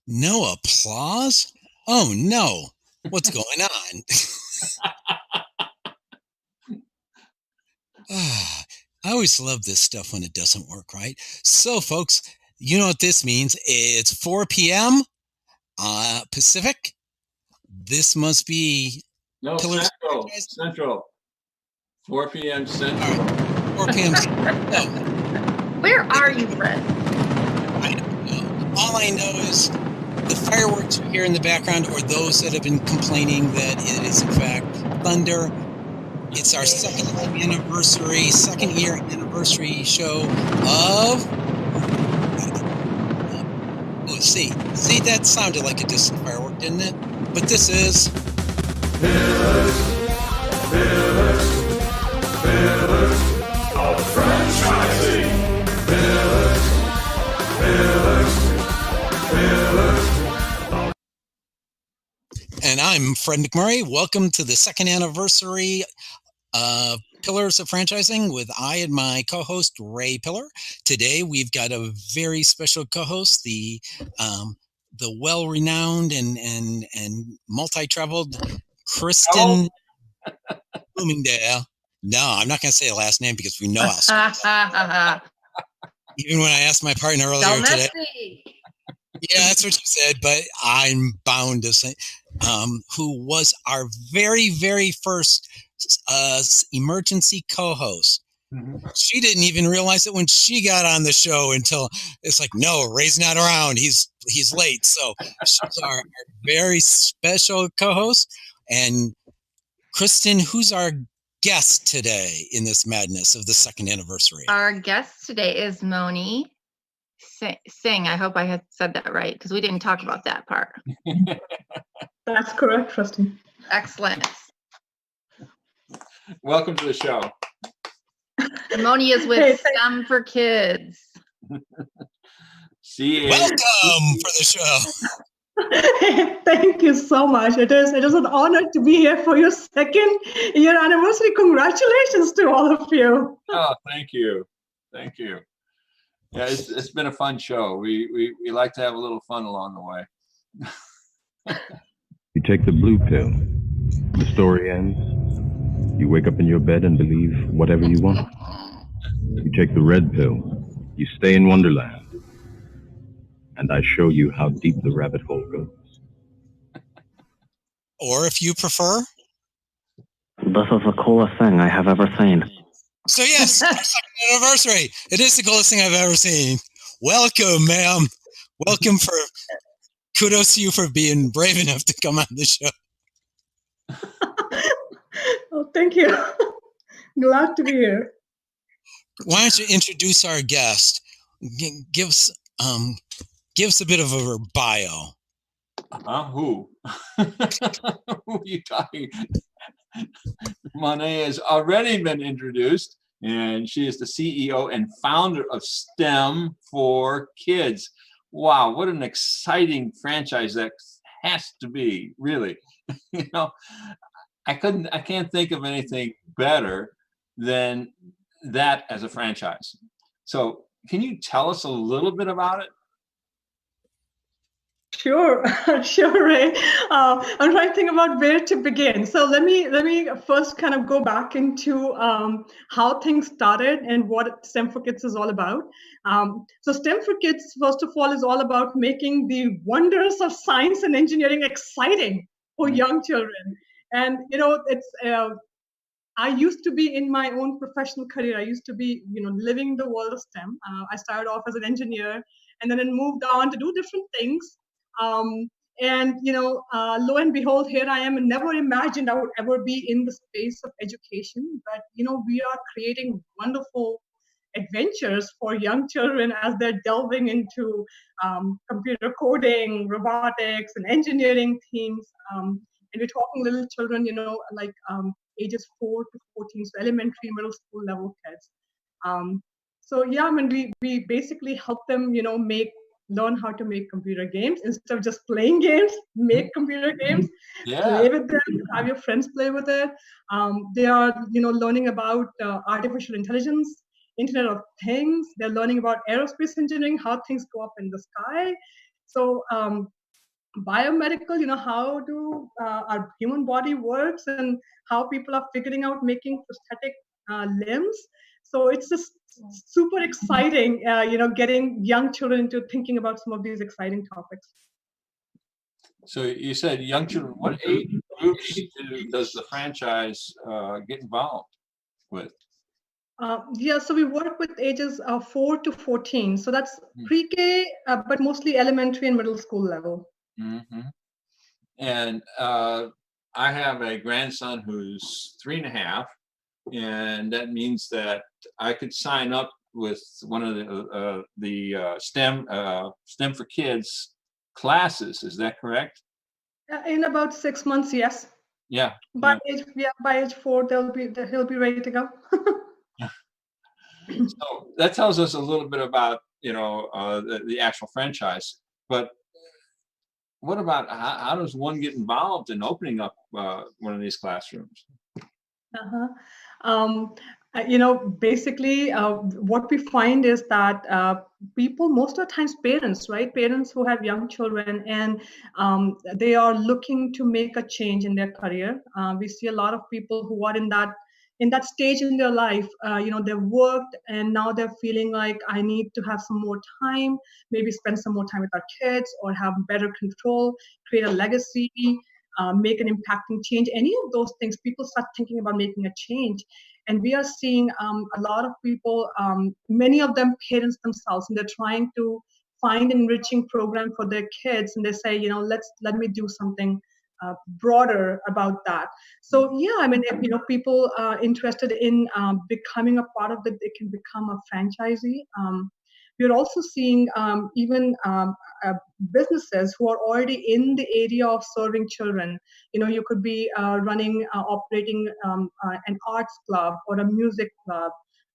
No applause? Oh no. What's going on? I always love this stuff when it doesn't work right. So, folks, you know what this means. It's 4 p.m. Pacific. This must be No, Pillars Central. 4 p.m. Central. Right. 4 p.m. No. Where are you, Fred? I don't know. All I know is the fireworks you hear in the background, or those that have been complaining that it is in fact thunder. It's our second year anniversary show of. Oh, see, that sounded like a distant firework, didn't it? But this is. Pillars of franchising. Pillars. And I'm Fred McMurray. Welcome to the second anniversary Pillars of Franchising with I and my co-host Ray Pillar. Today we've got a very special co-host, the well-renowned and multi-traveled Kristin Bloomingdale. No, I'm not going to say the last name because we know how. Even when I asked my partner earlier today. Yeah, that's what she said, but I'm bound to say, who was our very, very first emergency co-host. Mm-hmm. She didn't even realize it when she got on the show until it's like, no, Ray's not around. He's late. So she's our very special co-host. And Kristin, who's our guest today in this madness of the second anniversary? Our guest today is Moni. Singh, I hope I had said that right, because we didn't talk about that part. That's correct, Kristin. Excellent. Welcome to the show. Moni is with STEM for Kids. Welcome for the show. Thank you so much. It is an honor to be here for your second year anniversary. Congratulations to all of you. Oh, thank you. Thank you. Yeah, it's been a fun show. We like to have a little fun along the way. You take the blue pill. The story ends. You wake up in your bed and believe whatever you want. You take the red pill. You stay in Wonderland. And I show you how deep the rabbit hole goes. Or if you prefer. This is the coolest thing I have ever seen. So yes, our second anniversary. It is the coolest thing I've ever seen. Welcome, ma'am. Welcome kudos to you for being brave enough to come on the show. Oh, thank you. Glad to be here. Why don't you introduce our guest? Give us a bit of a bio. Who? Who are you talking? Moni has already been introduced, and she is the CEO and founder of STEM for Kids. Wow, what an exciting franchise that has to be, really. You know, I can't think of anything better than that as a franchise. So can you tell us a little bit about it? Sure, Ray. I'm trying to think about where to begin. So let me first kind of go back into how things started and what STEM for Kids is all about. So STEM for Kids, first of all, is all about making the wonders of science and engineering exciting for young children. And it's I used to be in my own professional career. I used to be living the world of STEM. I started off as an engineer, and then I moved on to do different things. And lo and behold, here I am, and never imagined I would ever be in the space of education. But we are creating wonderful adventures for young children as they're delving into computer coding, robotics, and engineering themes. And we're talking little children, like ages 4 to 14, so elementary, middle school level kids. So yeah, I mean, we basically help them, learn how to make computer games instead of just playing games. Make computer games, play with them, have your friends play with it. They are, learning about artificial intelligence, Internet of Things. They're learning about aerospace engineering, how things go up in the sky. So biomedical, how do our human body works and how people are figuring out making prosthetic limbs. So it's just super exciting, getting young children into thinking about some of these exciting topics. So you said young children. What age groups does the franchise get involved with? Yeah, so we work with ages 4 to 14. So that's pre-K, but mostly elementary and middle school level. Mm-hmm. And I have a grandson who's 3.5, and that means that I could sign up with one of the STEM for Kids classes. Is that correct? In about 6 months, yes. Yeah. By age 4, he'll be ready to go. So that tells us a little bit about the actual franchise. But what about how does one get involved in opening up one of these classrooms? Basically, what we find is that people, most of the times parents, right? Parents who have young children and they are looking to make a change in their career. We see a lot of people who are in that stage in their life. They've worked and now they're feeling like I need to have some more time, maybe spend some more time with our kids or have better control, create a legacy, make an impacting change. Any of those things, people start thinking about making a change. And we are seeing a lot of people, many of them parents themselves, and they're trying to find an enriching program for their kids. And they say, let me do something broader about that. So yeah, I mean, if people are interested in becoming a part of it, they can become a franchisee. We're also seeing even businesses who are already in the area of serving children. You could be operating an arts club or a music club,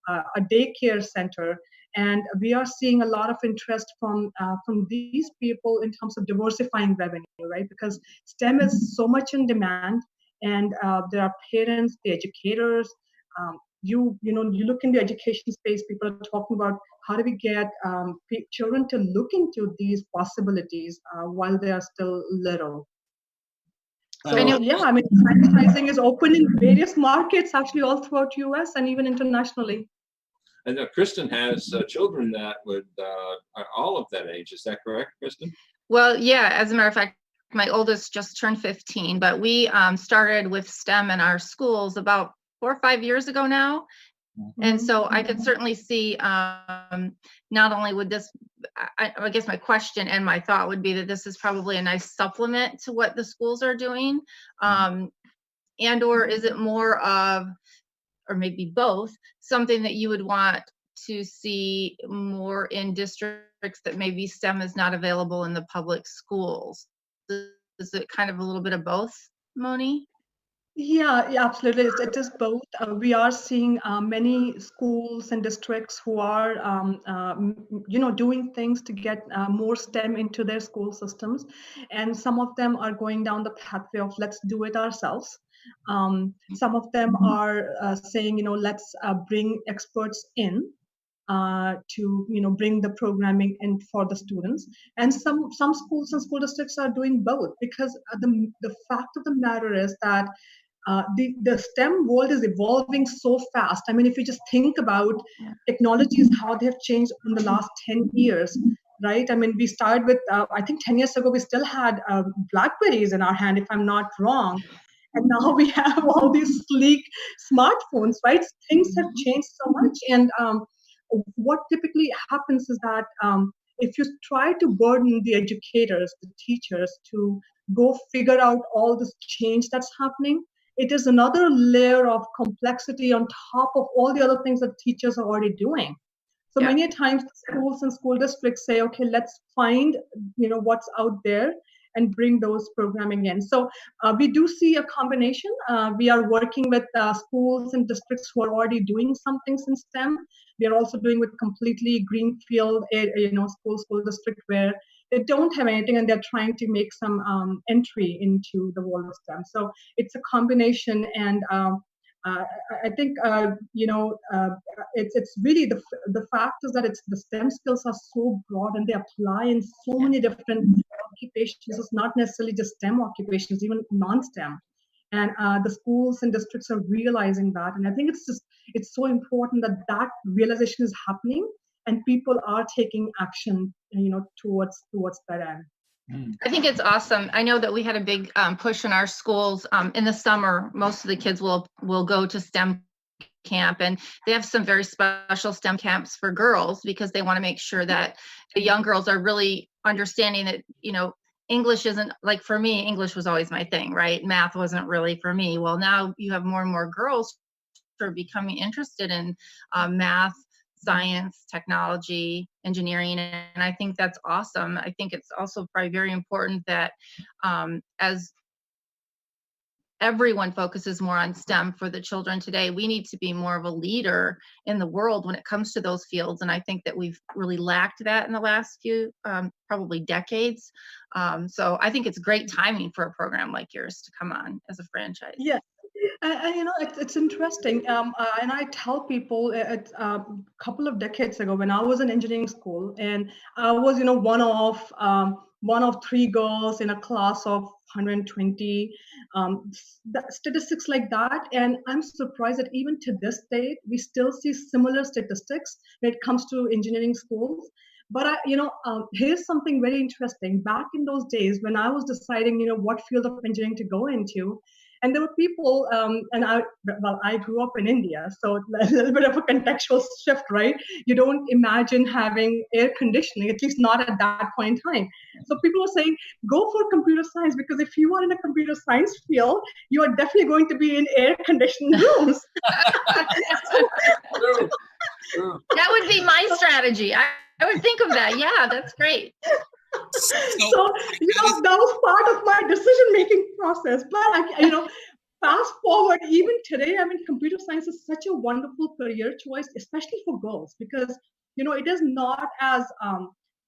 a daycare center. And we are seeing a lot of interest from these people in terms of diversifying revenue, right? Because STEM is so much in demand, and there are parents, the educators. You look in the education space, people are talking about how do we get children to look into these possibilities while they are still little. So yeah, I mean, franchising is open in various markets, actually all throughout US and even internationally. And Kristin has children that are all of that age. Is that correct, Kristin? Well, yeah, as a matter of fact, my oldest just turned 15, but we started with STEM in our schools about 4 or 5 years ago now. And so I could certainly see not only would this, I guess my question and my thought would be that this is probably a nice supplement to what the schools are doing. And or is it more of, or maybe both, something that you would want to see more in districts that maybe STEM is not available in the public schools? Is it kind of a little bit of both, Moni? Yeah, absolutely. It is both. We are seeing many schools and districts who are, doing things to get more STEM into their school systems. And some of them are going down the pathway of let's do it ourselves. Some of them are saying, let's bring experts in to bring the programming in for the students. And some schools and school districts are doing both, because the fact of the matter is that the STEM world is evolving so fast. I mean, if you just think about technologies, how they have changed in the last 10 years, right? I mean, we started with, I think 10 years ago, we still had Blackberries in our hand, if I'm not wrong. And now we have all these sleek smartphones, right? Things have changed so much. And what typically happens is that if you try to burden the educators, the teachers, to go figure out all this change that's happening, it is another layer of complexity on top of all the other things that teachers are already doing. So many times schools and school districts say, okay, let's find what's out there and bring those programming in. So we do see a combination. We are working with schools and districts who are already doing some things in STEM. We are also doing with completely greenfield, school district where they don't have anything and they're trying to make some entry into the world of STEM. So it's a combination, and I think it's really the fact is that the STEM skills are so broad and they apply in so many different occupations. It's not necessarily just STEM occupations, even non-STEM. And the schools and districts are realizing that. And I think it's so important that realization is happening and people are taking action, towards that end. I think it's awesome. I know that we had a big push in our schools in the summer. Most of the kids will go to STEM camp, and they have some very special STEM camps for girls because they want to make sure that the young girls are really understanding that, English isn't, like, for me, English was always my thing, right? Math wasn't really for me. Well, now you have more and more girls who are becoming interested in math, science, technology, engineering, and I think that's awesome. I think it's also probably very important that as everyone focuses more on STEM for the children today, we need to be more of a leader in the world when it comes to those fields, and I think that we've really lacked that in the last few probably decades. So I think it's great timing for a program like yours to come on as a franchise. Yeah. And it's interesting, and I tell people a couple of decades ago when I was in engineering school, and I was one of three girls in a class of 120, statistics like that, and I'm surprised that even to this date we still see similar statistics when it comes to engineering schools. But here's something very interesting. Back in those days when I was deciding what field of engineering to go into, and there were people, and I grew up in India, so a little bit of a contextual shift, right? You don't imagine having air conditioning, at least not at that point in time. So people were saying, go for computer science, because if you are in a computer science field, you are definitely going to be in air-conditioned rooms. That would be my strategy. I would think of that. Yeah, that's great. So that was part of my decision-making process. But fast forward, even today, computer science is such a wonderful career choice, especially for girls, because it is not as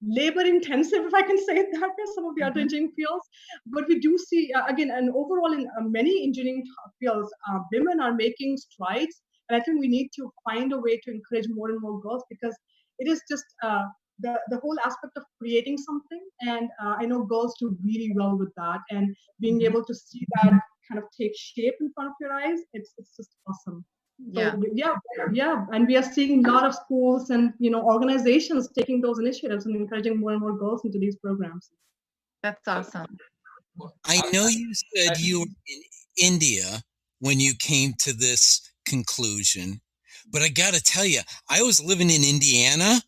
labor-intensive, if I can say it that way, some of the other engineering fields. But we do see again, and overall in many engineering fields, women are making strides, and I think we need to find a way to encourage more and more girls, because it is just the whole aspect of creating something, and I know girls do really well with that, and being able to see that kind of take shape in front of your eyes, it's just awesome. Yeah. So, yeah, and we are seeing a lot of schools and organizations taking those initiatives and encouraging more and more girls into these programs. That's awesome. I know you said you were in India when you came to this conclusion, but I got to tell you, I was living in Indiana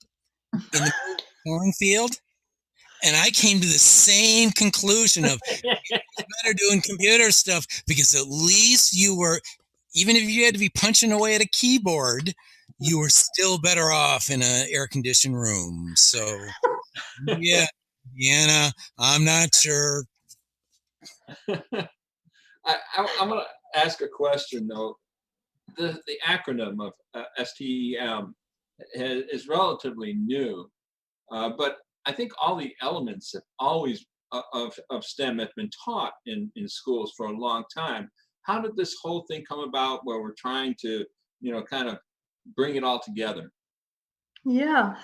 in the cornfield, and I came to the same conclusion of it's better doing computer stuff, because at least you were, even if you had to be punching away at a keyboard, you were still better off in an air-conditioned room. So, yeah, Indiana, I'm not sure. I'm going to ask a question, though. The acronym of STEM is relatively new, but I think all the elements have always of STEM have been taught in schools for a long time. How did this whole thing come about, where we're trying to, kind of bring it all together? Yeah,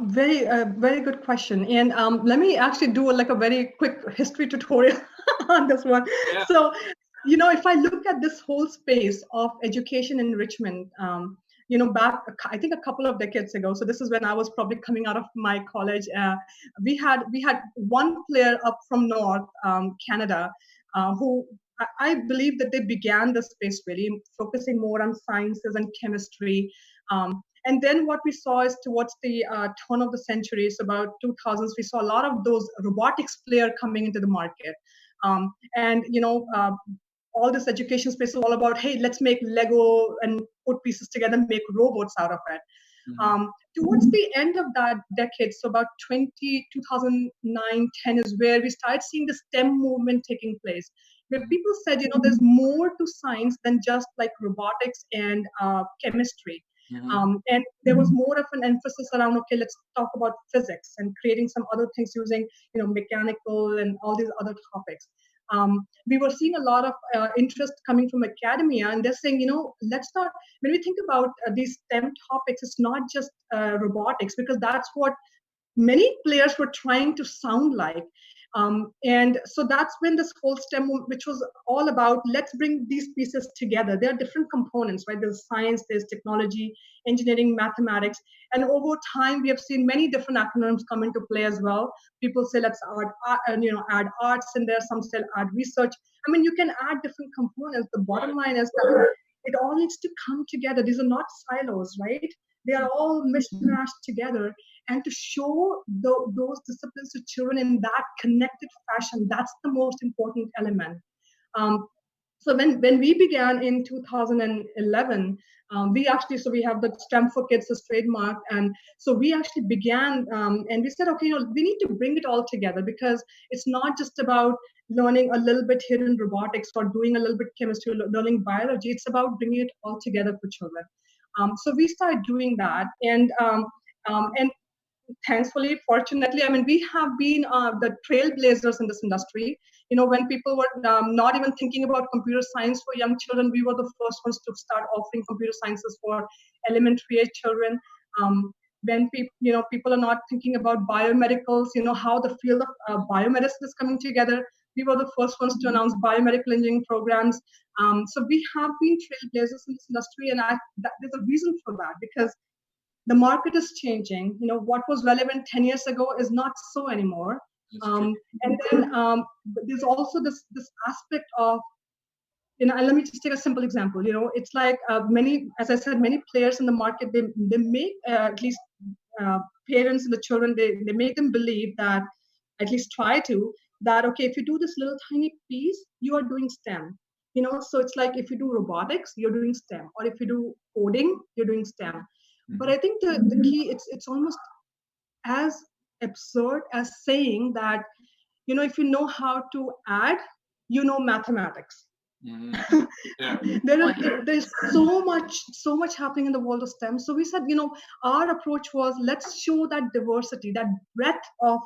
very good question. And let me actually do a very quick history tutorial on this one. Yeah. So, if I look at this whole space of education enrichment, back, I think a couple of decades ago, so this is when I was probably coming out of my college, we had one player up from North Canada who I believe that they began the space really focusing more on sciences and chemistry. And then what we saw is towards the turn of the century, so about 2000s, we saw a lot of those robotics players coming into the market. All this education space is all about, hey, let's make Lego and put pieces together and make robots out of it. Mm-hmm. Towards the end of that decade, so about 2009, 10 is where we started seeing the STEM movement taking place, where people said, there's more to science than just like robotics and chemistry. Mm-hmm. And there was more of an emphasis around, okay, let's talk about physics and creating some other things using, mechanical and all these other topics. we were seeing a lot of interest coming from academia, and they're saying, let's not, when we think about these STEM topics, it's not just robotics, because that's what many players were trying to sound like. And so that's when this whole STEM, which was all about, let's bring these pieces together. There are different components, right? There's science, there's technology, engineering, mathematics. And over time, we have seen many different acronyms come into play as well. People say, let's add arts in there. Some say add research. I mean, you can add different components. The bottom line is that it all needs to come together. These are not silos, right? They are all mishmashed together. And to show those disciplines to children in that connected fashion, that's the most important element. So when we began in 2011, we have the STEM for Kids as trademark. And so we actually began and we said, okay, we need to bring it all together, because it's not just about learning a little bit here in robotics or doing a little bit chemistry, learning biology. It's about bringing it all together for children. So we started doing that. And thankfully, fortunately, I mean, we have been the trailblazers in this industry. When people were not even thinking about computer science for young children, we were the first ones to start offering computer sciences for elementary age children. When people are not thinking about biomedicals, how the field of biomedicine is coming together, we were the first ones to announce biomedical engineering programs. So we have been trailblazers in this industry, and there's a reason for that, because the market is changing. What was relevant 10 years ago is not so anymore. And then there's also this aspect of, let me just take a simple example. It's like many players in the market, they make at least parents and the children, they make them believe that, at least try to, that, okay, if you do this little tiny piece, you are doing STEM. So it's like, if you do robotics, you're doing STEM, or if you do coding, you're doing STEM. But I think the key, it's almost as absurd as saying that, if you know how to add, mathematics. Mm-hmm. Yeah. There's so much happening in the world of STEM. So we said, our approach was, let's show that diversity, that breadth of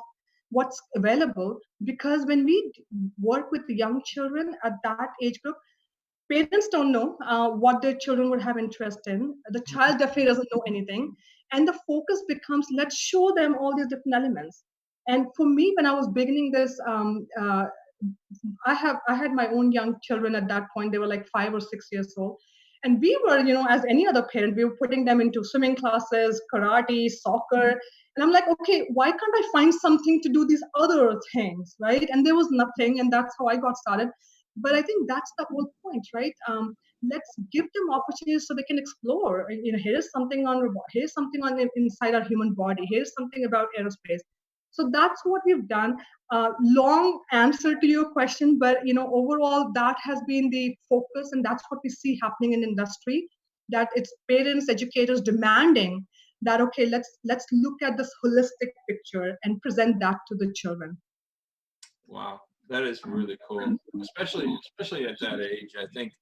what's available, because when we work with the young children at that age group, parents don't know what their children would have interest in. The child definitely doesn't know anything. And the focus becomes, let's show them all these different elements. And for me, when I was beginning this, I had my own young children at that point. They were like 5 or 6 years old. And we were, as any other parent, we were putting them into swimming classes, karate, soccer. And I'm like, okay, why can't I find something to do these other things, right? And there was nothing, and that's how I got started. But I think that's the whole point, right? Let's give them opportunities so they can explore. Here's something on robot. Here's something on inside our human body. Here's something about aerospace. So that's what we've done. Long answer to your question, but overall that has been the focus, and that's what we see happening in industry. That it's parents, educators demanding that, okay, let's look at this holistic picture and present that to the children. Wow. That is really cool, especially at that age, I think,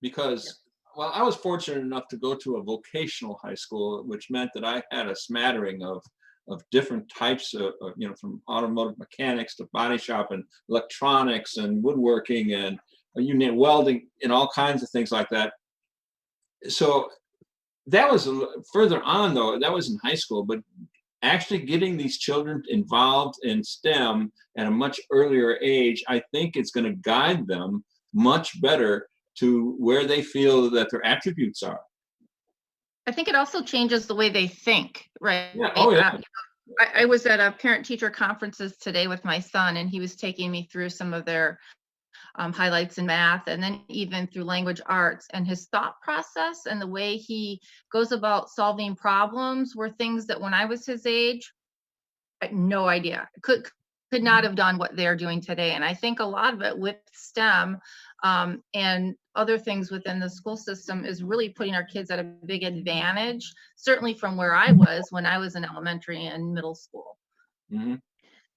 because, well, I was fortunate enough to go to a vocational high school, which meant that I had a smattering of different types of, from automotive mechanics to body shop and electronics and woodworking and welding and all kinds of things like that. So that was further on, though. That was in high school, but actually getting these children involved in STEM at a much earlier age, I think it's going to guide them much better to where they feel that their attributes are. I think it also changes the way they think, right? Yeah. Oh, yeah. I was at a parent-teacher conferences today with my son, and he was taking me through some of their highlights in math, and then even through language arts, and his thought process and the way he goes about solving problems were things that when I was his age, I had no idea, could not have done what they're doing today. And I think a lot of it with STEM and other things within the school system is really putting our kids at a big advantage, certainly from where I was when I was in elementary and middle school. Mm-hmm.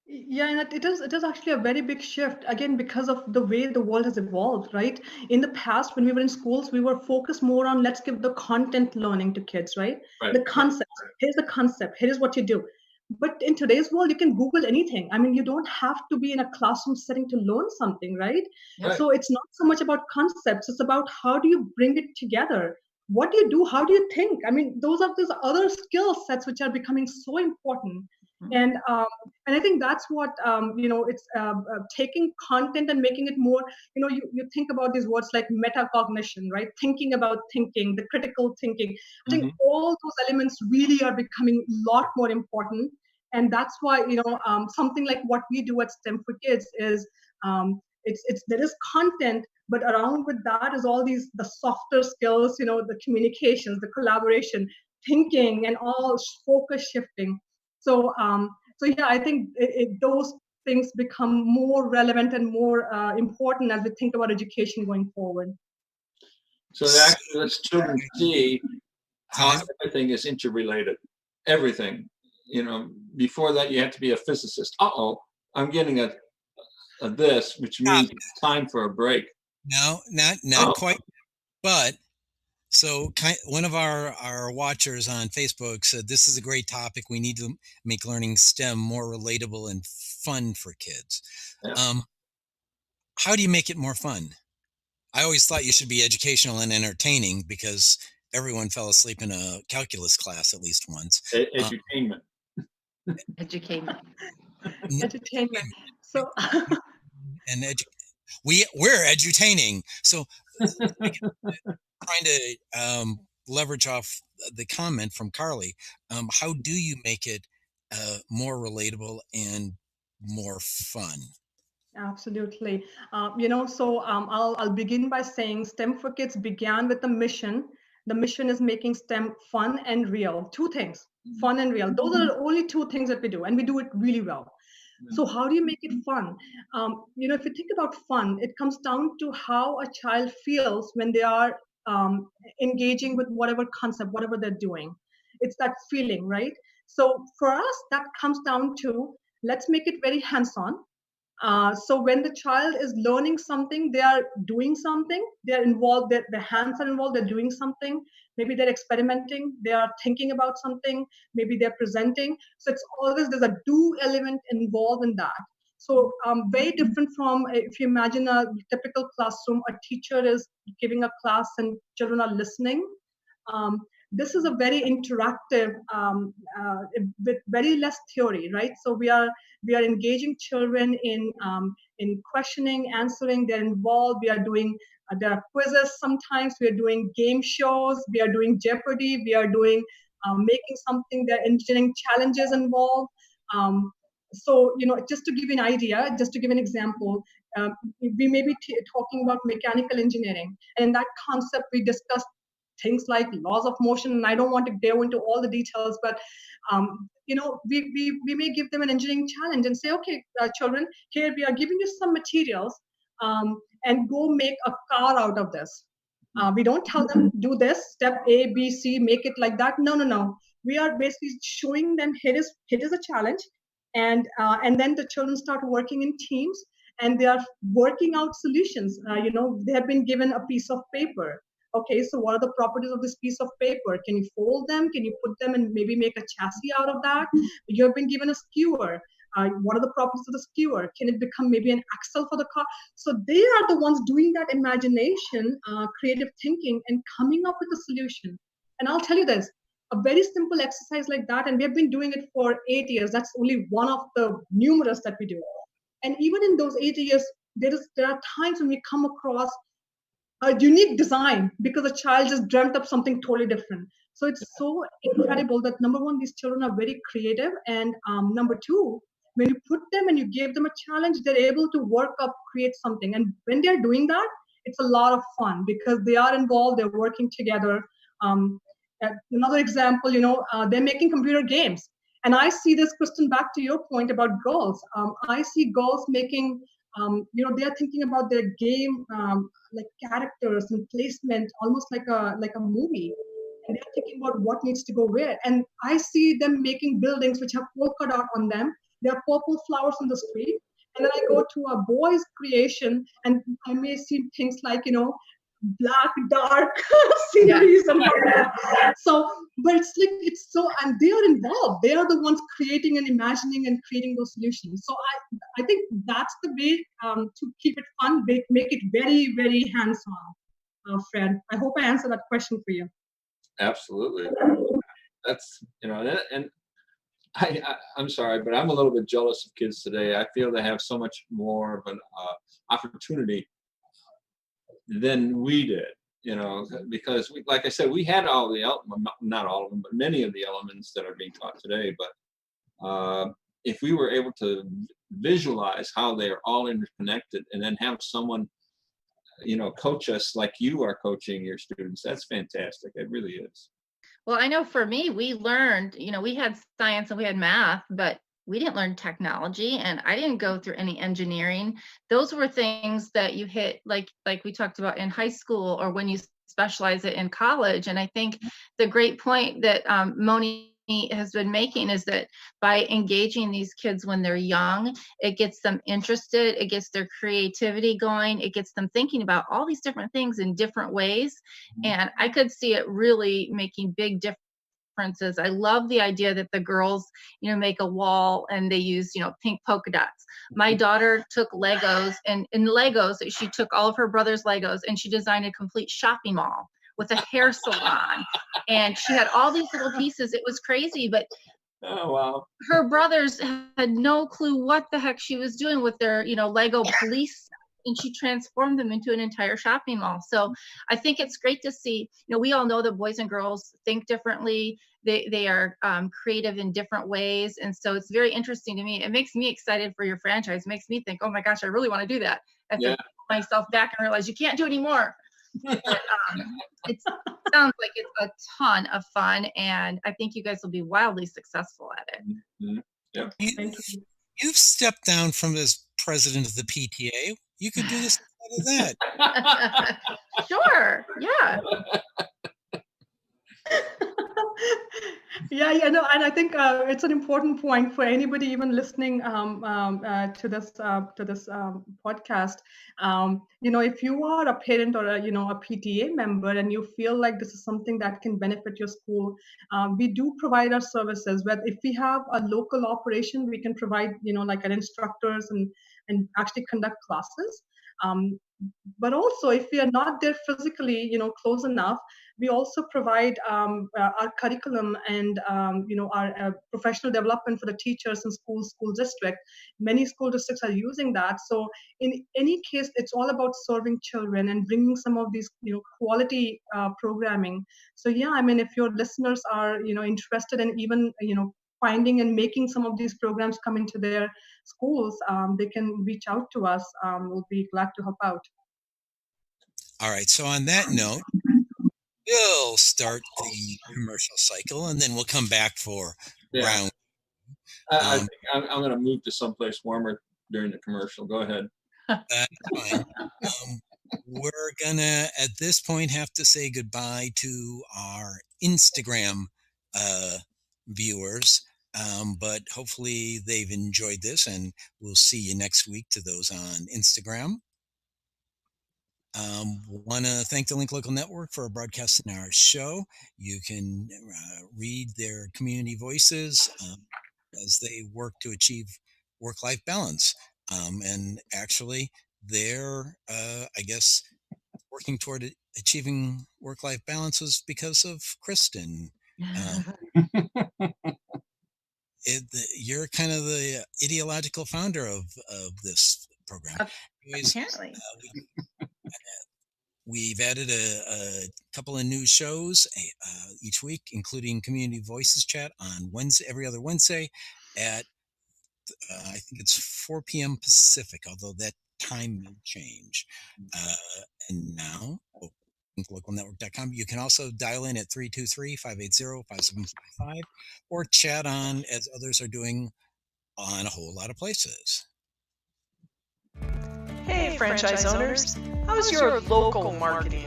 Yeah, and it is actually a very big shift, again, because of the way the world has evolved, right? In the past, when we were in schools, we were focused more on, let's give the content learning to kids, right? The concept. Here's the concept. Here's what you do. But in today's world, you can Google anything. I mean, you don't have to be in a classroom setting to learn something, right? Right. So it's not so much about concepts. It's about how do you bring it together? What do you do? How do you think? I mean, those other skill sets which are becoming so important. And I think that's what it's taking content and making it more. You think about these words like metacognition, right? Thinking about thinking, the critical thinking. I think all those elements really are becoming a lot more important, and that's why something like what we do at STEM for Kids is there is content, but around with that is all the softer skills, the communications, the collaboration, thinking, and all focus shifting. So yeah, I think those things become more relevant and more important as we think about education going forward. So that actually lets children see how everything is interrelated. Everything. Before that, you have to be a physicist. I'm getting a this, which means it's time for a break. No, not quite. But so one of our watchers on Facebook said, this is a great topic. We need to make learning STEM more relatable and fun for kids. Yeah. How do you make it more fun? I always thought you should be educational and entertaining because everyone fell asleep in a calculus class at least once. Edutainment. Education. Entertainment. So and we're edutaining. So trying to leverage off the comment from Carly, how do you make it more relatable and more fun? Absolutely. I'll begin by saying STEM for Kids began with a mission. The mission is making STEM fun and real. Two things, fun and real. Those are the only two things that we do, and we do it really well. So how do you make it fun? If you think about fun, it comes down to how a child feels when they are engaging with whatever concept, whatever they're doing. It's that feeling, right? So for us, that comes down to, let's make it very hands-on. So when the child is learning something, they are doing something, they're involved, their hands are involved, they're doing something, maybe they're experimenting, they are thinking about something, maybe they're presenting. So it's always, there's a do element involved in that. So very different from if you imagine a typical classroom, a teacher is giving a class and children are listening. This is a very interactive with very less theory, right? So we are engaging children in questioning, answering. They're involved. We are doing there are quizzes sometimes. We are doing game shows. We are doing Jeopardy. We are doing making something. There are engineering challenges involved. So just to give you an idea, just to give an example, we may be talking about mechanical engineering, and in that concept we discussed things like laws of motion, and I don't want to go into all the details, but we may give them an engineering challenge and say, okay, children, here we are giving you some materials, and go make a car out of this. We don't tell them do this step A, B, C, make it like that. No. We are basically showing them here is a challenge, and then the children start working in teams, and they are working out solutions. They have been given a piece of paper. Okay, so what are the properties of this piece of paper? Can you fold them? Can you put them and maybe make a chassis out of that? You have been given a skewer. What are the properties of the skewer? Can it become maybe an axle for the car? So they are the ones doing that imagination, creative thinking, and coming up with a solution. And I'll tell you this, a very simple exercise like that, and we have been doing it for 8 years. That's only one of the numerous that we do. And even in those 8 years, there are times when we come across a unique design because a child just dreamt up something totally different. So it's so incredible that number one, these children are very creative, and number two, when you put them and you give them a challenge, they're able to work up, create something. And when they're doing that, it's a lot of fun because they are involved, they're working together. Another example, they're making computer games. And I see this, Kristin, back to your point about girls. I see girls making they're thinking about their game, like characters and placement, almost like a movie. And they're thinking about what needs to go where. And I see them making buildings which have polka dot on them. There are purple flowers on the street. And then I go to a boy's creation, and I may see things like, black, dark sceneries and whatnot. So, but it's so, and they are involved. They are the ones creating and imagining and creating those solutions. So I think that's the way to keep it fun, make it very, very hands-on. Fred, I hope I answered that question for you. Absolutely. That's, and I'm sorry, but I'm a little bit jealous of kids today. I feel they have so much more of an opportunity than we did, because like I said, we had all the not all of them, but many of the elements that are being taught today. But if we were able to visualize how they are all interconnected and then have someone, coach us like you are coaching your students, that's fantastic. It really is. Well, I know for me, we learned, we had science and we had math, but we didn't learn technology, and I didn't go through any engineering. Those were things that you hit, like we talked about in high school, or when you specialize it in college. And I think the great point that Moni has been making is that by engaging these kids when they're young, it gets them interested, it gets their creativity going, it gets them thinking about all these different things in different ways. And I could see it really making big differences. I love the idea that the girls, make a wall and they use, pink polka dots. My daughter took Legos, and in Legos, she took all of her brother's Legos and she designed a complete shopping mall with a hair salon, and she had all these little pieces. It was crazy, but oh wow, her brothers had no clue what the heck she was doing with their, Lego police, and she transformed them into an entire shopping mall. So I think it's great to see, we all know that boys and girls think differently. They are creative in different ways. And so it's very interesting to me. It makes me excited for your franchise. It makes me think, oh my gosh, I really want to do that. I have to pull myself back and realize you can't do anymore. But, it sounds like it's a ton of fun, and I think you guys will be wildly successful at it. Mm-hmm. Yeah. You've stepped down from as president of the PTA. You could do this instead of that. Sure. Yeah. Yeah, and I think it's an important point for anybody even listening to this podcast. If you are a parent or a PTA member and you feel like this is something that can benefit your school, we do provide our services. Where if we have a local operation, we can provide like an instructors and actually conduct classes. But also, if we are not there physically, close enough, we also provide our curriculum and our professional development for the teachers in school district. Many school districts are using that. So in any case, it's all about serving children and bringing some of these quality programming. So yeah, I mean, if your listeners are interested in even finding and making some of these programs come into their schools, they can reach out to us. We'll be glad to help out. All right. So on that note, we'll start the commercial cycle, and then we'll come back for round. I think I'm going to move to someplace warmer during the commercial. Go ahead. That's fine. We're going to, at this point, have to say goodbye to our Instagram viewers. But hopefully they've enjoyed this, and we'll see you next week to those on Instagram. Want to thank the Link Local Network for broadcasting our show. You can read their community voices as they work to achieve work-life balance. And actually, they're, I guess, working toward achieving work-life balance was because of Kristin. You're kind of the ideological founder of this program. Apparently. We've added a couple of new shows each week, including Community Voices Chat on every other Wednesday at, I think it's 4 p.m. Pacific, although that time may change. And now, localnetwork.com. You can also dial in at 323-580-5755 or chat on, as others are doing, on a whole lot of places. Hey franchise owners, how's your local marketing?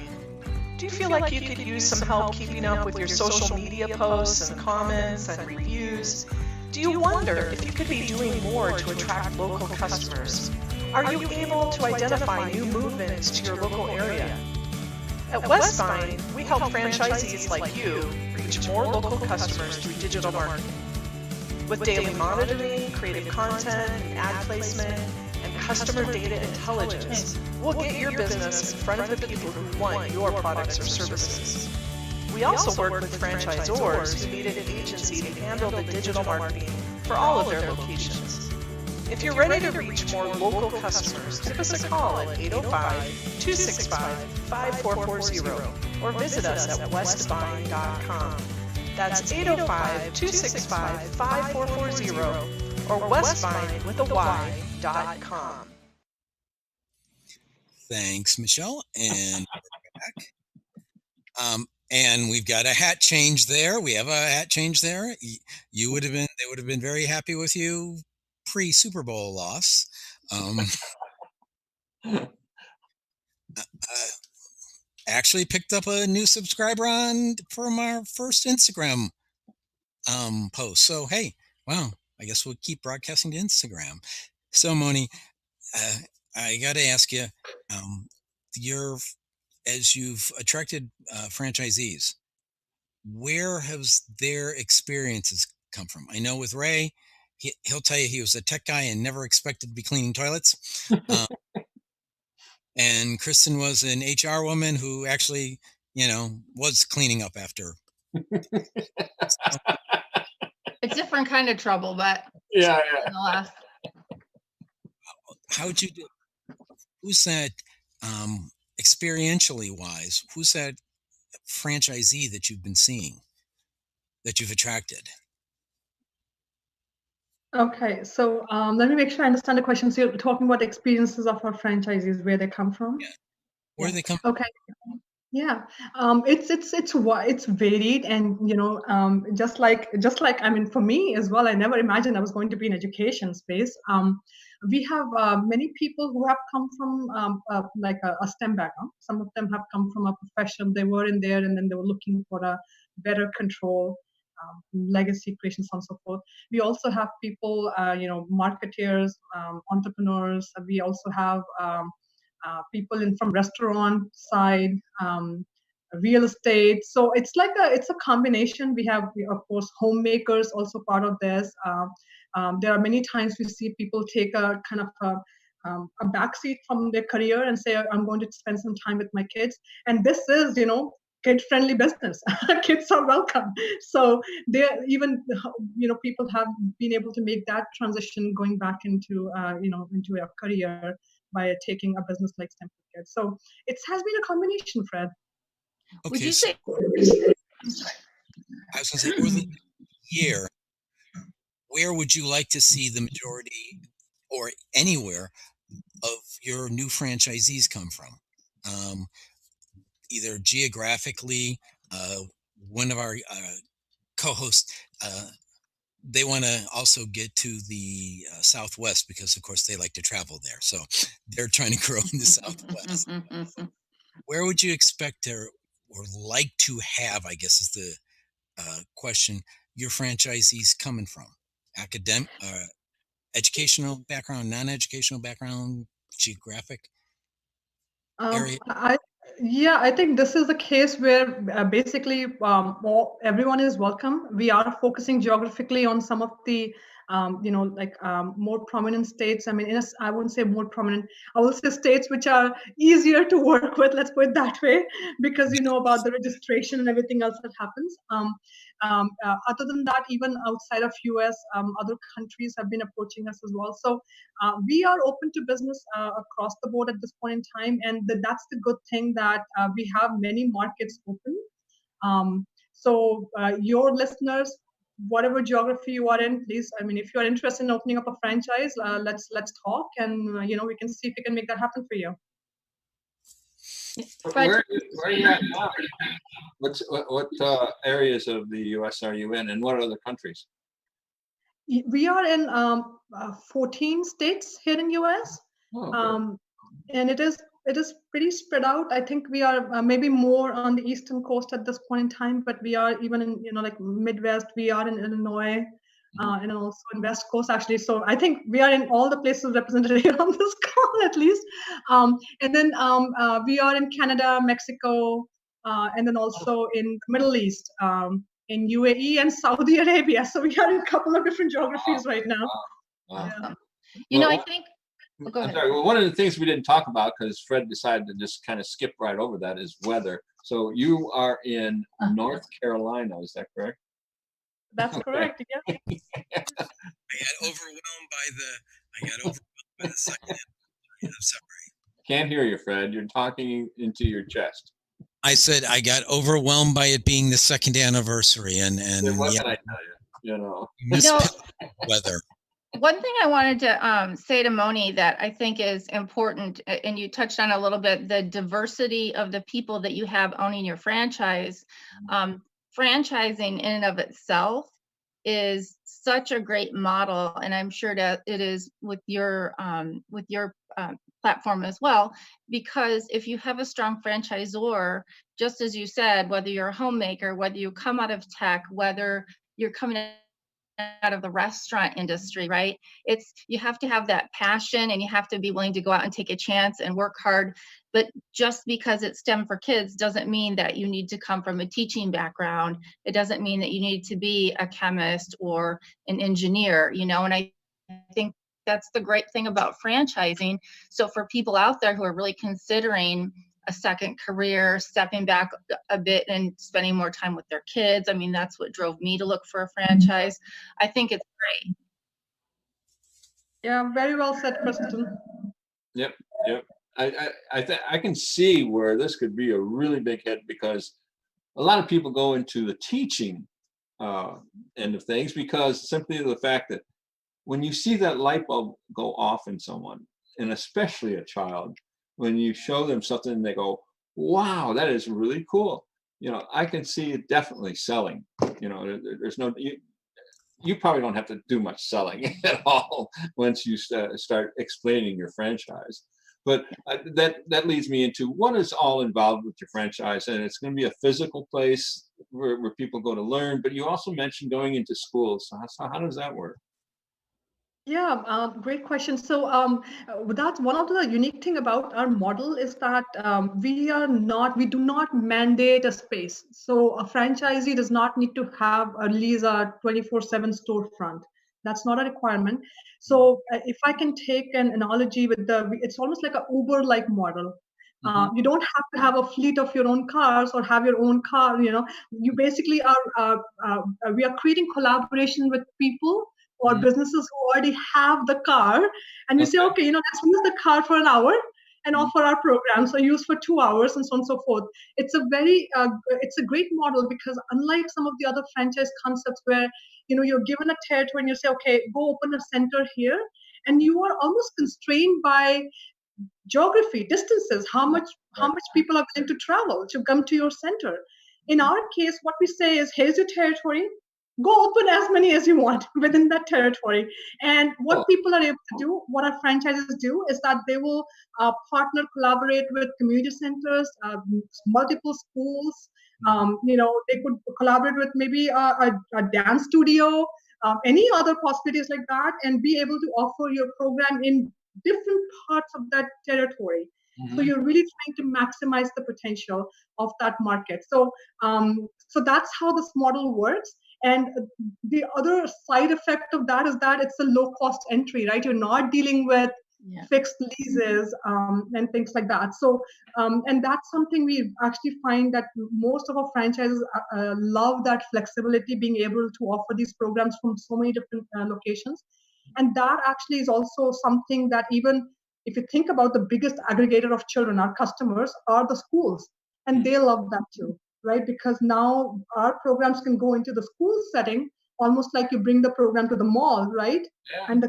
Do you feel like you could use some help keeping up with your social media posts and comments and reviews? Do you wonder if you could be doing more to attract local customers? Are you able to identify new movements to your local area? At Westvyne, we help franchisees like you reach more local customers through digital marketing. With daily monitoring, creative content, ad placement, and customer data intelligence, we'll get your business in front of the people who want your products or services. We also work with franchisors who need an agency to handle the digital marketing for all of their locations. If you're ready to reach more local customers, give us a call at 805-265-5440 or visit us at westvyne.com. That's 805-265-5440 or westvyne with a y.com. Thanks, Michelle. And we're back. And we've got a hat change there. We have a hat change there. They would have been very happy with you pre-Super Bowl loss. Actually picked up a new subscriber from our first Instagram post. So hey, wow, I guess we'll keep broadcasting to Instagram. So Moni, I got to ask you, as you've attracted franchisees, where has their experiences come from? I know with Ray, he'll tell you he was a tech guy and never expected to be cleaning toilets. And Kristin was an HR woman who actually, was cleaning up after. It's different kind of trouble, but Yeah. How'd you do? Who's that, experientially wise, who's that franchisee that you've been seeing, that you've attracted? Okay, so let me make sure I understand the question. So you're talking about experiences of our franchisees, where they come from? Yeah. Where they come from? Okay. Yeah, it's varied, and just like I mean, for me as well, I never imagined I was going to be in education space. We have many people who have come from like a STEM background. Some of them have come from a profession. They were in there, and then they were looking for a better control, legacy creation, so on and so forth. We also have people, marketeers, entrepreneurs. We also have people from restaurant side, real estate. So it's a combination. We have, of course, homemakers also part of this. There are many times we see people take a kind of a backseat from their career and say, I'm going to spend some time with my kids. And this is, kid-friendly business. Kids are welcome. So there, even people have been able to make that transition, going back into into a career by taking a business like STEM for Kids. So it has been a combination, Fred. Okay, Would you say? I was going to say, over the year, where would you like to see the majority, or anywhere, of your new franchisees come from? Either geographically, one of our co-hosts, they want to also get to the Southwest because, of course, they like to travel there. So they're trying to grow in the Southwest. Where would you expect or like to have, I guess is the question, your franchisees coming from? Academic, educational background, non-educational background, geographic area? I think this is the case where basically everyone is welcome. We are focusing geographically on some of the more prominent states. I mean, I wouldn't say more prominent. I will say states which are easier to work with. Let's put it that way, because you know about the registration and everything else that happens. Other than that, even outside of US, other countries have been approaching us as well. So we are open to business across the board at this point in time, and that's the good thing, that we have many markets open. So your listeners, whatever geography you are in, please, I mean, if you are interested in opening up a franchise, let's talk, and we can see if we can make that happen for you. Where are you at now? What areas of the U.S. are you in, and what other countries? We are in 14 states here in U.S. Oh, okay. And it is pretty spread out. I think we are maybe more on the eastern coast at this point in time, but we are even in like Midwest. We are in Illinois. and also in West Coast actually. So I think we are in all the places represented here on this call at least. And then we are in Canada, Mexico, and then also in the Middle East, in UAE and Saudi Arabia. So we are in a couple of different geographies right now. Wow. Yeah. You know, Well, I think, oh, go I'm ahead. sorry. Well, one of the things we didn't talk about, because Fred decided to just kind of skip right over that, is weather. So you are in North Carolina, is that correct? That's correct. Yeah. I got overwhelmed by the second anniversary. I'm sorry. Can't hear you, Fred. You're talking into your chest. I said I got overwhelmed by it being the second anniversary, and What yeah, can I tell you? You know. weather. One thing I wanted to say to Moni that I think is important, and you touched on a little bit, the diversity of the people that you have owning your franchise. Franchising in and of itself is such a great model, and I'm sure that it is with your platform as well, because if you have a strong franchisor, just as you said, whether you're a homemaker, whether you come out of tech, whether you're coming out of the restaurant industry, right? You have to have that passion, and you have to be willing to go out and take a chance and work hard. But just because it's STEM for kids doesn't mean that you need to come from a teaching background. It doesn't mean that you need to be a chemist or an engineer, you know, and I think that's the great thing about franchising. So for people out there who are really considering a second career, stepping back a bit and spending more time with their kids. I mean, that's what drove me to look for a franchise. I think it's great. Yeah, very well said, Kristin. Yep. I can see where this could be a really big hit, because a lot of people go into the teaching end of things because simply the fact that when you see that light bulb go off in someone, and especially a child, when you show them something and they go, wow, that is really cool. You know, I can see it definitely selling. You know, there's no, you probably don't have to do much selling at all once you start explaining your franchise. But that leads me into what is all involved with your franchise. And it's going to be a physical place where people go to learn, but you also mentioned going into schools. So how does that work? Yeah, great question. So that's one of the unique thing about our model is that we do not mandate a space. So a franchisee does not need to have at least a 24/7 storefront. That's not a requirement. So if I can take an analogy it's almost like an Uber-like model. You don't have to have a fleet of your own cars or have your own car. You know, you basically we are creating collaboration with people or businesses who already have the car, and we say, okay, you know, let's use the car for an hour and offer our programs, or use for 2 hours, and so on and so forth. It's a great model, because unlike some of the other franchise concepts where, you know, you're given a territory and you say, okay, go open a center here, and you are almost constrained by geography, distances, how much people are willing to travel to come to your center. In our case, what we say is, here's your territory, go open as many as you want within that territory. And what people are able to do, what our franchises do, is that they will collaborate with community centers, multiple schools. You know, they could collaborate with maybe a dance studio, any other possibilities like that, and be able to offer your program in different parts of that territory. So you're really trying to maximize the potential of that market. So that's how this model works. And the other side effect of that is that it's a low cost entry, right? You're not dealing with fixed leases and things like that. So, and that's something we actually find that most of our franchises love, that flexibility, being able to offer these programs from so many different locations. And that actually is also something that, even if you think about the biggest aggregator of children, our customers are the schools, and they love that too, right? Because now our programs can go into the school setting, almost like you bring the program to the mall, right? Yeah.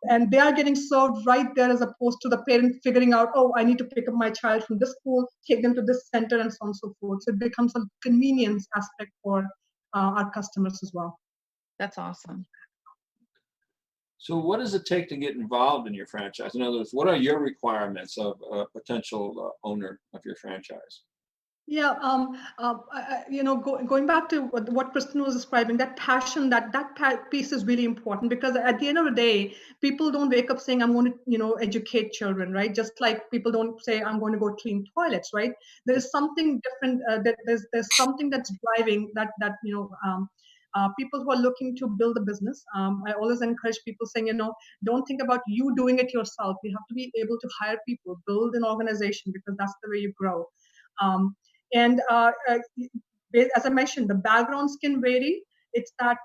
And they are getting served right there, as opposed to the parent figuring out, oh, I need to pick up my child from this school, take them to this center, and so on and so forth. So it becomes a convenience aspect for our customers as well. That's awesome. So what does it take to get involved in your franchise? In other words, what are your requirements of a potential owner of your franchise? Yeah, going back to what Kristin was describing, that passion, piece is really important, because at the end of the day, people don't wake up saying, "I'm going to, educate children," right? Just like people don't say, "I'm going to go clean toilets," right? There is something different. There's something that's driving people who are looking to build a business. I always encourage people saying, don't think about you doing it yourself. You have to be able to hire people, build an organization, because that's the way you grow. And as I mentioned, the backgrounds can vary. It's that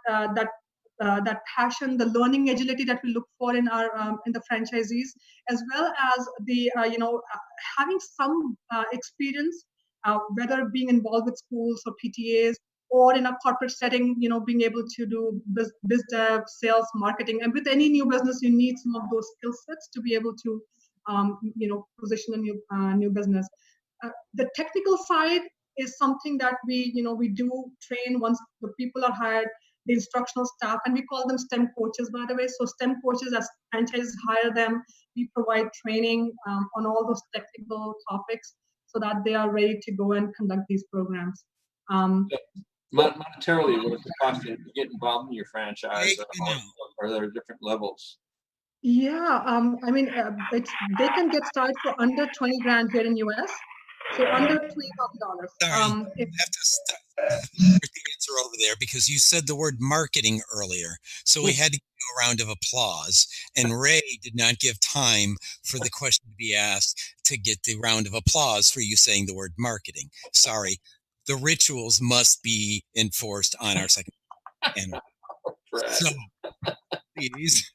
passion, the learning agility that we look for in our in the franchisees, as well as the having some experience, whether being involved with schools or PTAs, or in a corporate setting, being able to do biz dev, sales, marketing. And with any new business, you need some of those skill sets to be able to position a new business. The technical side is something that we do train once the people are hired, the instructional staff, and we call them STEM coaches, by the way. So STEM coaches, as franchises hire them, we provide training on all those technical topics so that they are ready to go and conduct these programs. Monetarily, what does it cost you to get involved in your franchise, or are there different levels? Yeah, I mean, they can get started for under 20 grand here in US. So under $20,000. Sorry, you have to stop the answer over there, because you said the word marketing earlier. So we had to give you a round of applause. And Ray did not give time for the question to be asked to get the round of applause for you saying the word marketing. Sorry. The rituals must be enforced on our second panel. So, please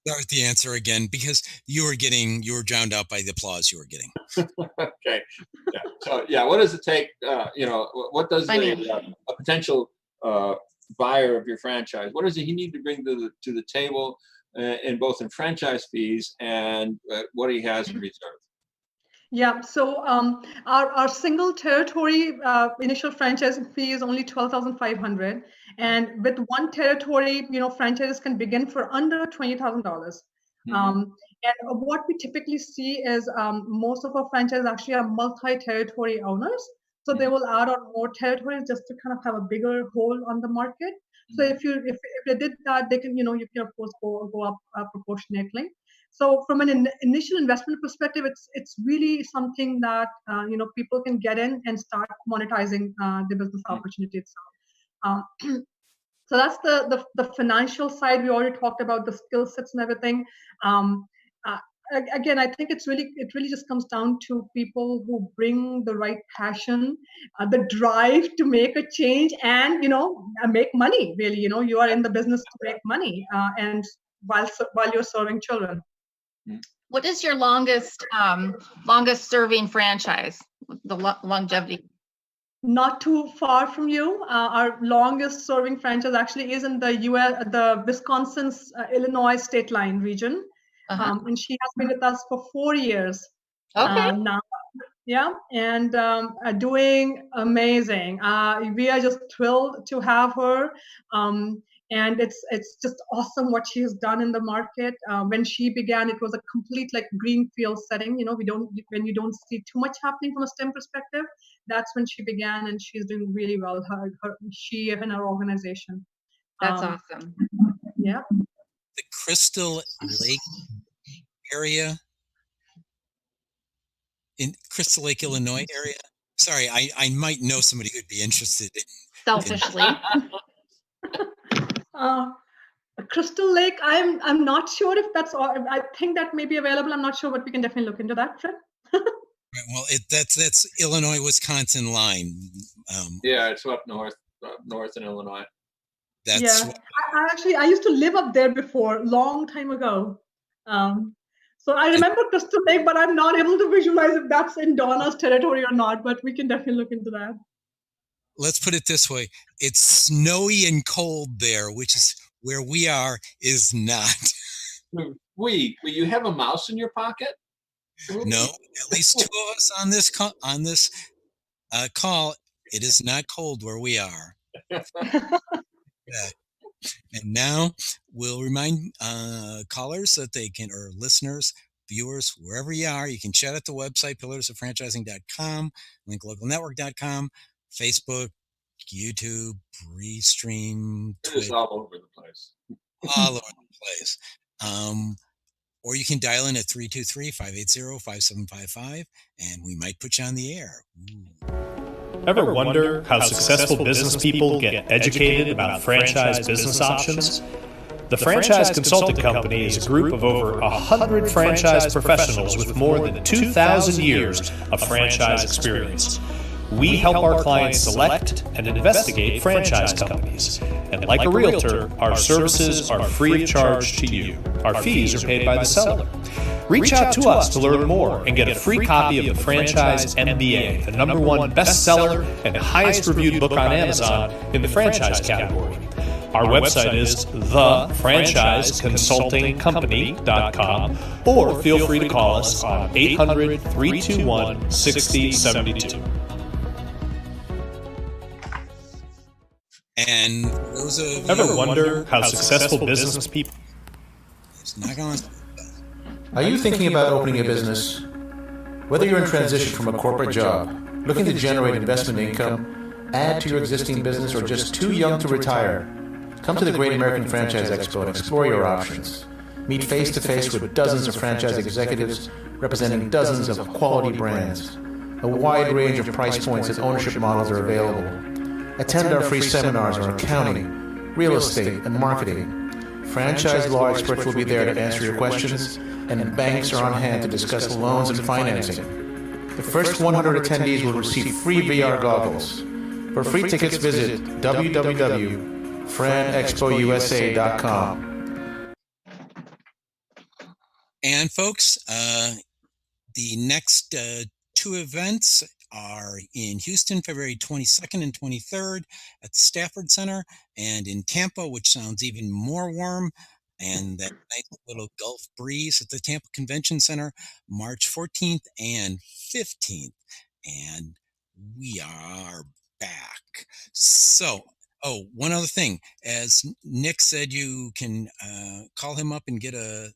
start the answer again, because you were drowned out by the applause you were getting. Okay. Yeah. So yeah, what does it take? What does a potential buyer of your franchise, what does he need to bring to the table, in both in franchise fees and what he has in reserve? Yeah, so our single territory initial franchise fee is only $12,500, and with one territory, franchises can begin for under $20,000. And what we typically see is most of our franchises actually are multi-territory owners, so they will add on more territories just to kind of have a bigger hold on the market. So if they did that, they can you can of course go up proportionately. So from an initial investment perspective, it's really something that people can get in and start monetizing the business opportunity itself. So that's the financial side. We already talked about the skill sets and everything. Again, I think it really just comes down to people who bring the right passion, the drive to make a change, and make money. Really, you are in the business to make money, and while you're serving children. What is your longest serving franchise? The longevity? Not too far from you. Our longest serving franchise actually is in the the Wisconsin's Illinois state line region. And she has been with us for 4 years. Okay. Now. Yeah, and doing amazing. We are just thrilled to have her. And it's just awesome what she has done in the market. When she began, it was a complete greenfield setting. When you don't see too much happening from a STEM perspective, that's when she began, and she's doing really well. She and her organization. That's awesome. Yeah. The Crystal Lake area, in Crystal Lake, Illinois area. Sorry, I might know somebody who'd be interested in. Selfishly. Crystal Lake, I'm not sure if that's all. I think that may be available. I'm not sure, but we can definitely look into that, Fred. Well, that's Illinois Wisconsin line. Yeah, it's up north in Illinois. That's I used to live up there before, long time ago. So I remember Crystal Lake, but I'm not able to visualize if that's in Donna's territory or not. But we can definitely look into that. Let's put it this way: it's snowy and cold there, which is where we are. Is not. Will you have a mouse in your pocket? No, at least 2 of us on this call. It is not cold where we are. Yeah. And now we'll remind callers that they can, or listeners, viewers, wherever you are, you can chat at the website, pillarsoffranchising.com, linklocalnetwork.com, Facebook, YouTube, Restream, It is Twitter, all over the place. all over the place. Or you can dial in at 323-580-5755, and we might put you on the air. Ooh. Ever wonder how successful business people get educated about franchise business options? The Franchise Consulting Company is a group of over 100 franchise professionals with more than 2,000 years of franchise experience. We help our clients select and investigate franchise companies. And like a realtor, our services are free of charge to you. Our fees are paid by the seller. Reach out to us to learn more and get a free copy of the Franchise MBA, the #1 bestseller and highest reviewed book on Amazon in the franchise category. Our website is thefranchiseconsultingcompany.com, or feel free to call us on 800-321-6072. And those of Ever wonder how successful business people... It's not going to... Are you thinking about opening a business? Whether you're in transition from a corporate job, looking to generate investment income, add to your existing business, or just too young to retire, come to the Great American Franchise Expo and explore your options. Meet face-to-face with dozens of franchise executives representing dozens of quality brands. A wide range of price points and ownership models are available. Attend our free seminars on accounting, real estate, and marketing. Franchise law experts will be there to answer your questions, and banks are on hand to discuss loans and financing. The first 100 attendees will receive free VR goggles. For free tickets, visit www.franexpousa.com. And folks, the next two events are in Houston, February 22nd and 23rd at the Stafford Center, and in Tampa, which sounds even more warm, and that nice little Gulf breeze at the Tampa Convention Center, March 14th and 15th. And we are back. So, one other thing. As Nick said, you can call him up and get a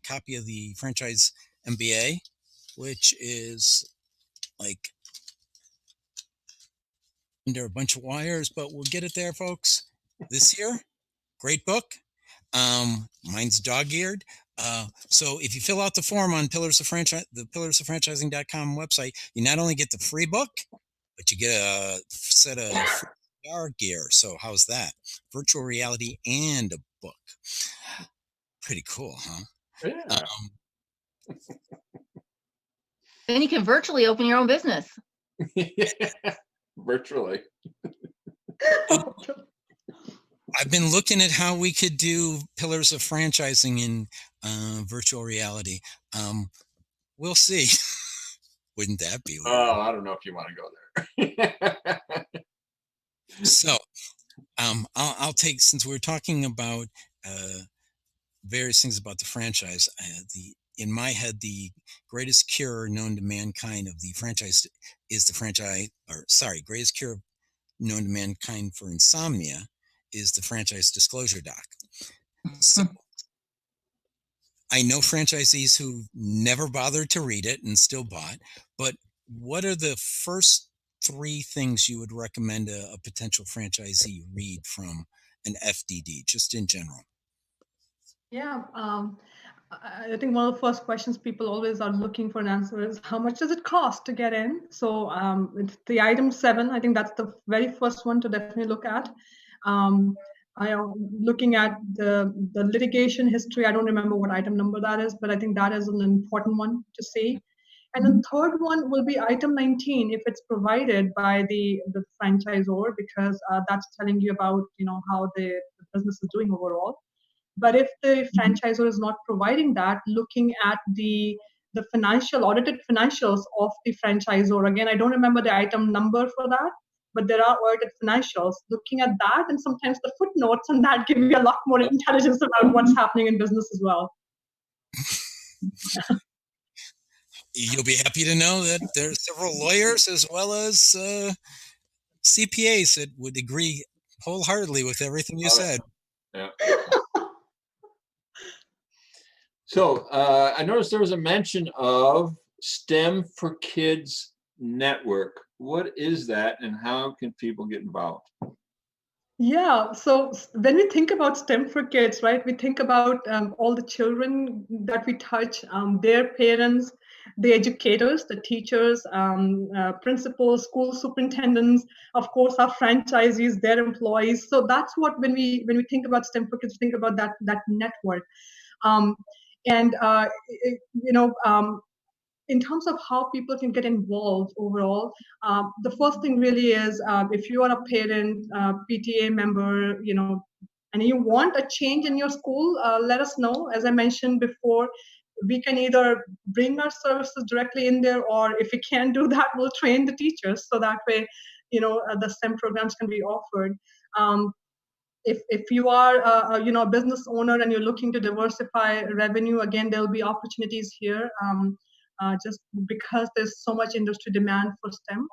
copy of the Franchise MBA, which is like under a bunch of wires, but we'll get it there, folks. This year, great book. Mine's dog-eared. So if you fill out the form on the pillarsoffranchising.com website, you not only get the free book, but you get a set of VR gear. So how's that? Virtual reality and a book. Pretty cool, huh? Yeah. Then you can virtually open your own business. Virtually. I've been looking at how we could do Pillars of Franchising in virtual reality. We'll see. Wouldn't that be weird? Oh, I don't know if you want to go there. So, I'll take, since we're talking about various things about the franchise, in my head, the greatest cure known to mankind of the franchise is the greatest cure known to mankind for insomnia is the franchise disclosure doc. So I know franchisees who never bothered to read it and still bought, but what are the first 3 things you would recommend a potential franchisee read from an FDD, just in general? Yeah, I think one of the first questions people always are looking for an answer is how much does it cost to get in? So it's the item 7. I think that's the very first one to definitely look at. I am looking at the litigation history. I don't remember what item number that is, but I think that is an important one to see. And the third one will be item 19 if it's provided by the franchisor, because that's telling you about how the business is doing overall. But if the franchisor is not providing that, looking at the audited financials of the franchisor. Again, I don't remember the item number for that, but there are audited financials. Looking at that, and sometimes the footnotes on that give you a lot more intelligence about what's happening in business as well. You'll be happy to know that there are several lawyers as well as CPAs that would agree wholeheartedly with everything you said. Yeah. So I noticed there was a mention of STEM for Kids Network. What is that, and how can people get involved? Yeah, so when we think about STEM for kids, right, we think about all the children that we touch, their parents, the educators, the teachers, principals, school superintendents, of course, our franchisees, their employees. So that's what when we think about STEM for kids, think about that network. And in terms of how people can get involved overall, the first thing really is if you are a parent, PTA member, and you want a change in your school, let us know. As I mentioned before, we can either bring our services directly in there, or if we can't do that, we'll train the teachers. So that way, the STEM programs can be offered. If you are a business owner and you're looking to diversify revenue, again, there'll be opportunities here. Just because there's so much industry demand for STEM.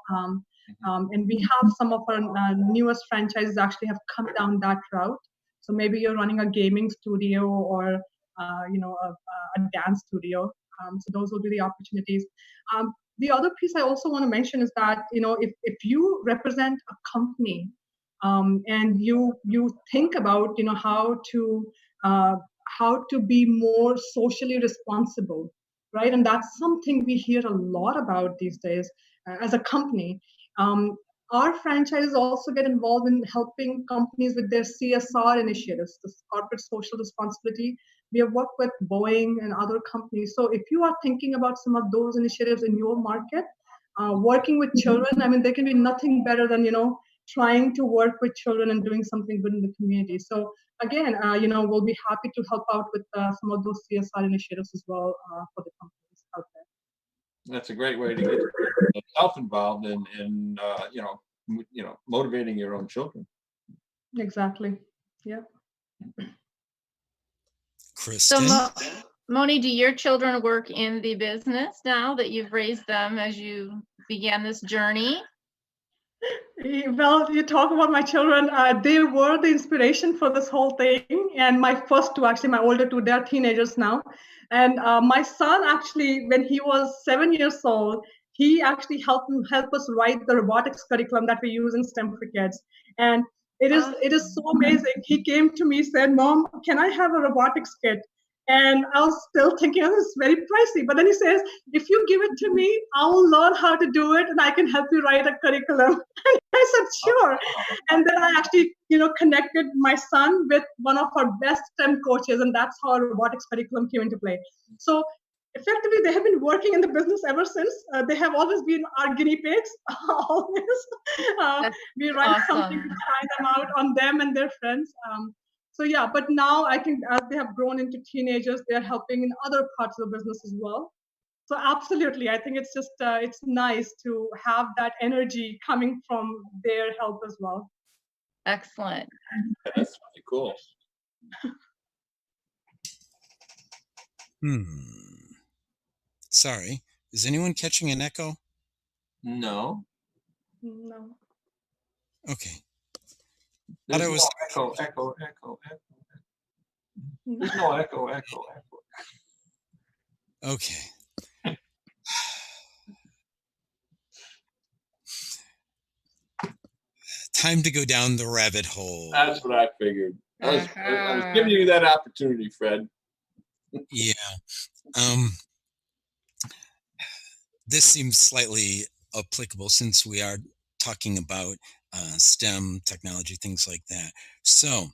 And we have some of our newest franchises actually have come down that route. So maybe you're running a gaming studio or a dance studio. So those will be the opportunities. The other piece I also want to mention is that if you represent a company and you think about how to be more socially responsible. Right, and that's something we hear a lot about these days as a company. Our franchises also get involved in helping companies with their CSR initiatives, the corporate social responsibility. We have worked with Boeing and other companies. So if you are thinking about some of those initiatives in your market, working with children, I mean, there can be nothing better than trying to work with children and doing something good in the community. So again, we'll be happy to help out with some of those CSR initiatives as well for the companies out there. That's a great way to get yourself involved in motivating your own children. Exactly. Yeah. Kristin? So Moni, do your children work in the business now that you've raised them as you began this journey? Well, you talk about my children. They were the inspiration for this whole thing. And my first two, actually, my older two, they're teenagers now. And my son, actually, when he was 7 years old, he actually helped us write the robotics curriculum that we use in STEM for Kids. And it is so amazing. He came to me, said, "Mom, can I have a robotics kit?" And I was still thinking, oh, it's very pricey. But then he says, "If you give it to me, I will learn how to do it and I can help you write a curriculum." And I said, "Sure." And then I actually, connected my son with one of our best STEM coaches, and that's how our robotics curriculum came into play. So effectively, they have been working in the business ever since. They have always been our guinea pigs, always. We write something to try them out on them and their friends. So yeah, but now I think as they have grown into teenagers, they're helping in other parts of the business as well. So absolutely, I think it's just it's nice to have that energy coming from their help as well. Excellent. That's pretty cool. Sorry, is anyone catching an echo? No. No. Okay. There's no echo. There's no echo. Okay. Time to go down the rabbit hole. That's what I figured. I was giving you that opportunity, Fred. Yeah. This seems slightly applicable since we are talking about STEM technology, things like that. So,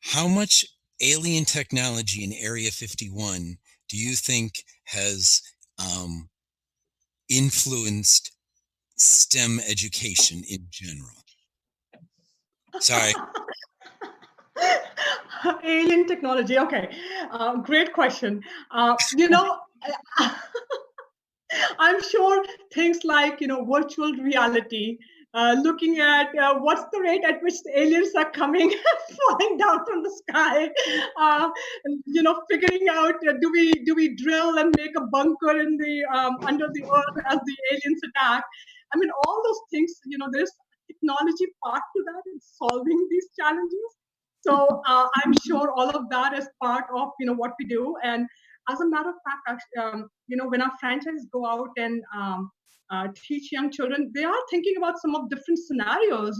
how much alien technology in Area 51 do you think has influenced STEM education in general? Sorry. Alien technology. Okay. Great question. I'm sure things like, virtual reality, looking at what's the rate at which the aliens are coming, falling down from the sky, figuring out do we drill and make a bunker in the under the earth as the aliens attack. I mean, all those things, there's a technology part to that in solving these challenges. So I'm sure all of that is part of what we do. And as a matter of fact, when our franchises go out and teach young children, they are thinking about some of different scenarios.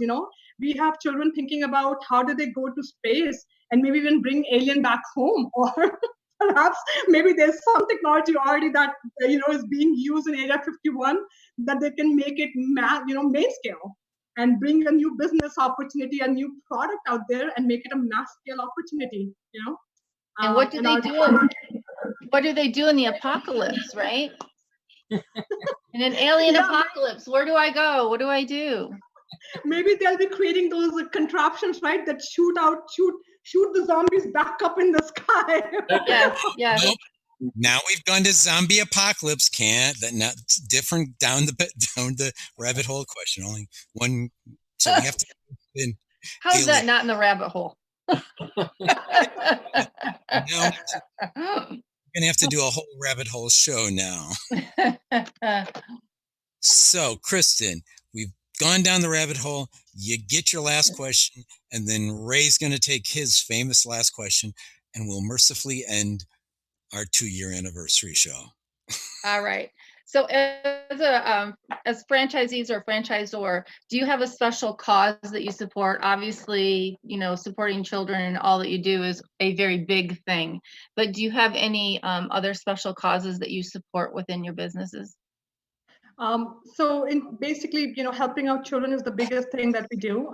We have children thinking about how do they go to space and maybe even bring alien back home, or perhaps maybe there's some technology already that is being used in Area 51 that they can make it main scale and bring a new business opportunity, a new product out there, and make it a mass scale opportunity. And what do they do? What do they do in the apocalypse, right? In an alien apocalypse, where do I go? What do I do? Maybe they'll be creating those contraptions, right, that shoot the zombies back up in the sky. Yes. Nope. Now we've gone to zombie apocalypse. Not different down the rabbit hole question. Only one. So we have to. How is that not in the rabbit hole? Now, we're gonna have to do a whole rabbit hole show now. So, Kristin, we've gone down the rabbit hole. You get your last question, and then Ray's going to take his famous last question, and we'll mercifully end our 2-year anniversary show. All right. So as franchisees or franchisor, do you have a special cause that you support? Obviously, supporting children and all that you do is a very big thing. But do you have any other special causes that you support within your businesses? So basically, helping out children is the biggest thing that we do.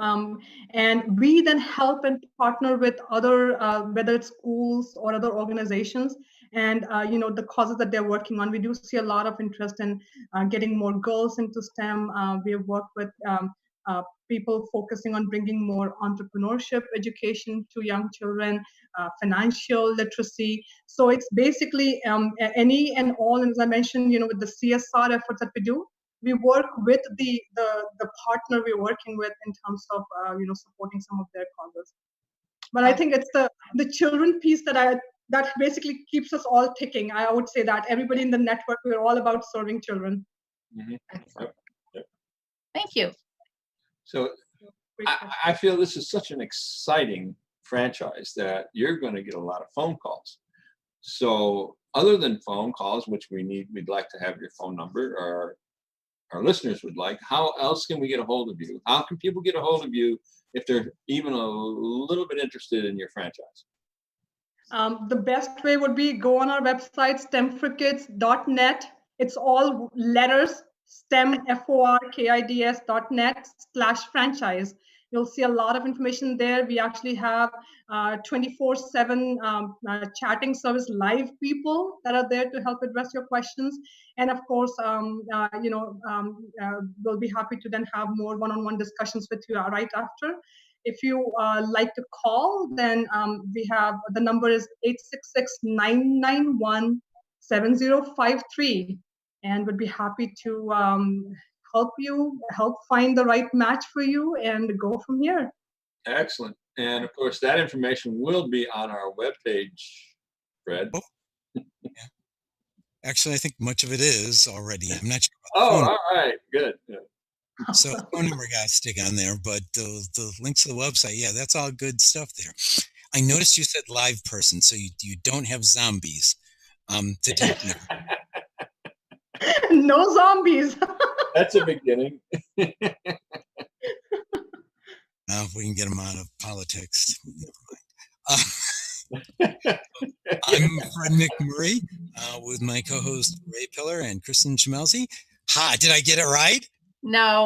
And we then help and partner with other, whether it's schools or other organizations, and, the causes that they're working on. We do see a lot of interest in getting more girls into STEM. We have worked with people focusing on bringing more entrepreneurship education to young children, financial literacy. So it's basically any and all, and as I mentioned, with the CSR efforts that we do, we work with the partner we're working with in terms of supporting some of their causes. But I think it's the children piece that basically keeps us all ticking. I would say that everybody in the network, we're all about serving children. Mm-hmm. Yep. Thank you. So I feel this is such an exciting franchise that you're going to get a lot of phone calls. So other than phone calls, which we'd like to have your phone number, or our listeners would like, how else can we get a hold of you? How can people get a hold of you if they're even a little bit interested in your franchise? The best way would be go on our website, stemforkids.net. It's all letters, STEM, FORKIDS.net/franchise. You'll see a lot of information there. We actually have 24/7 chatting service, live people that are there to help address your questions. And of course, we'll be happy to then have more one-on-one discussions with you right after. If you like to call, then we have, the number is 866-991-7053. And would be happy to help find the right match for you and go from here. Excellent. And of course, that information will be on our webpage, Fred. Oh. Yeah. Actually, I think much of it is already. I'm not sure. All right. Good. So phone number got to stick on there, but the links to the website, yeah, that's all good stuff there. I noticed you said live person, so you don't have zombies to take care of. No zombies. That's a beginning. If we can get them out of politics, never mind. I'm Fred McMurray with my co-host Ray Pillar and Kristin Selmeczy. Ha! Did I get it right? No.